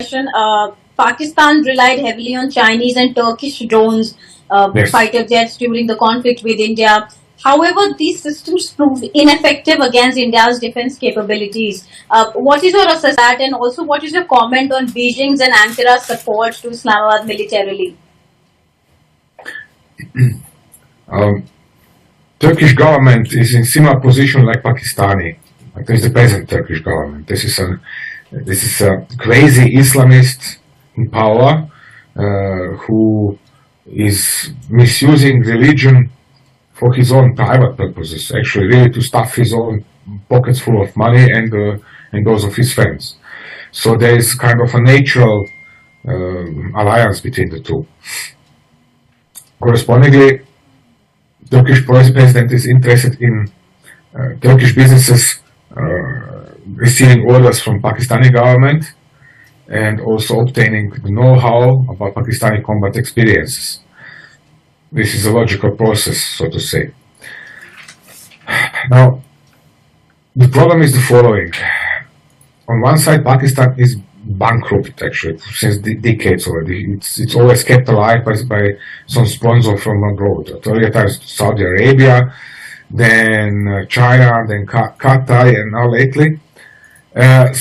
question. Pakistan relied heavily on Chinese and Turkish drones, Yes. fighter jets during the conflict with India. However, these systems proved ineffective against India's defense capabilities. What is your assessment of that, and also what is your comment on Beijing's and Ankara's support to Islamabad militarily? Turkish government is in similar position like Pakistani. Like this is the present Turkish government. This is a crazy Islamist in power who is misusing religion for his own private purposes, actually really to stuff his own pockets full of money and those of his friends. So there is kind of a natural alliance between the two. Correspondingly, Turkish president is interested in Turkish businesses receiving orders from Pakistani government and also obtaining the know-how about Pakistani combat experiences. This is a logical process, so to say. Now, the problem is the following. On one side, Pakistan is bankrupt, actually, since decades already. It's always kept alive by some sponsor from abroad. Earlier times, Saudi Arabia, then China, then Qatar, and now lately.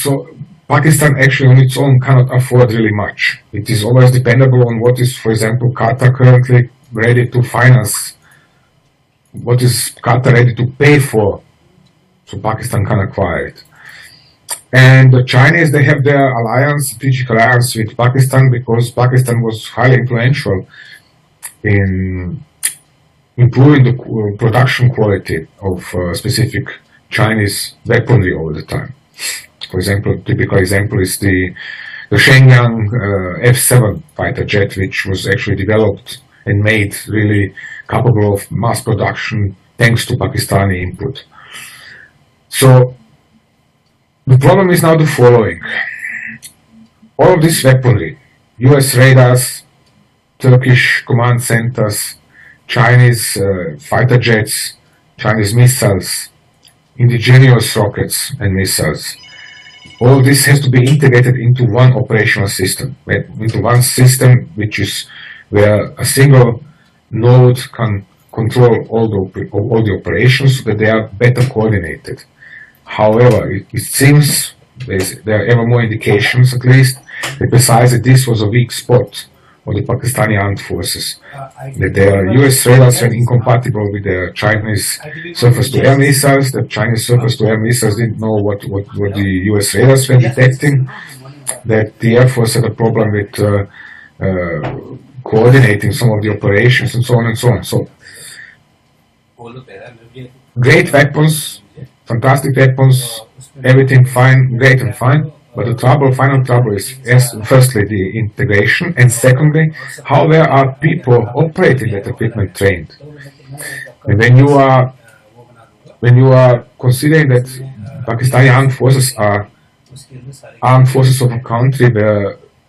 So Pakistan actually on its own cannot afford really much. It is always dependable on what is, for example, Qatar currently ready to finance, what is Qatar ready to pay for, so Pakistan can acquire it. And the Chinese, they have their alliance, strategic alliance with Pakistan, because Pakistan was highly influential in improving the production quality of specific Chinese weaponry over the time. For example, typical example is the Shenyang F-7 fighter jet, which was actually developed and made really capable of mass production thanks to Pakistani input. So the problem is now the following. All of this weaponry, US radars, Turkish command centers, Chinese fighter jets, Chinese missiles, indigenous rockets and missiles, all this has to be integrated into one operational system, into one system which is where a single node can control all the operations so that they are better coordinated. However, it seems there are ever more indications, at least, that precisely this was a weak spot of the Pakistani armed forces. That their US radars were incompatible with the Chinese surface-to-air missiles. The Chinese surface-to-air missiles didn't know what the US radars were detecting. That the Air Force had a problem with coordinating some of the operations and so on and so on. So, great weapons, fantastic weapons, everything fine, great and fine. But the final trouble is, firstly, the integration, and secondly, how well are people operating that equipment trained? And when you are considering that Pakistani armed forces are armed forces of a country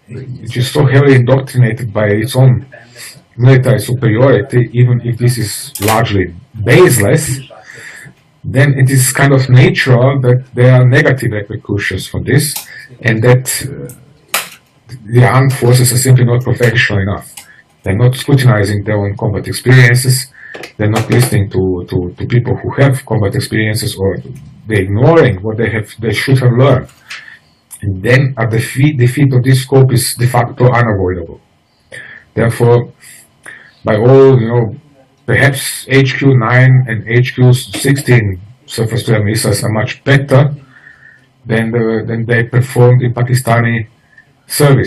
which is so heavily indoctrinated by its own military superiority, even if this is largely baseless, then it is kind of natural that there are negative repercussions from this, and that the armed forces are simply not professional enough. They're not scrutinizing their own combat experiences, they're not listening to people who have combat experiences, or they're ignoring what they should have learned. And then a defeat of this scope is de facto unavoidable. Therefore, by all, perhaps HQ-9 and HQ-16 surface-to-air missiles are much better than they performed in Pakistani service.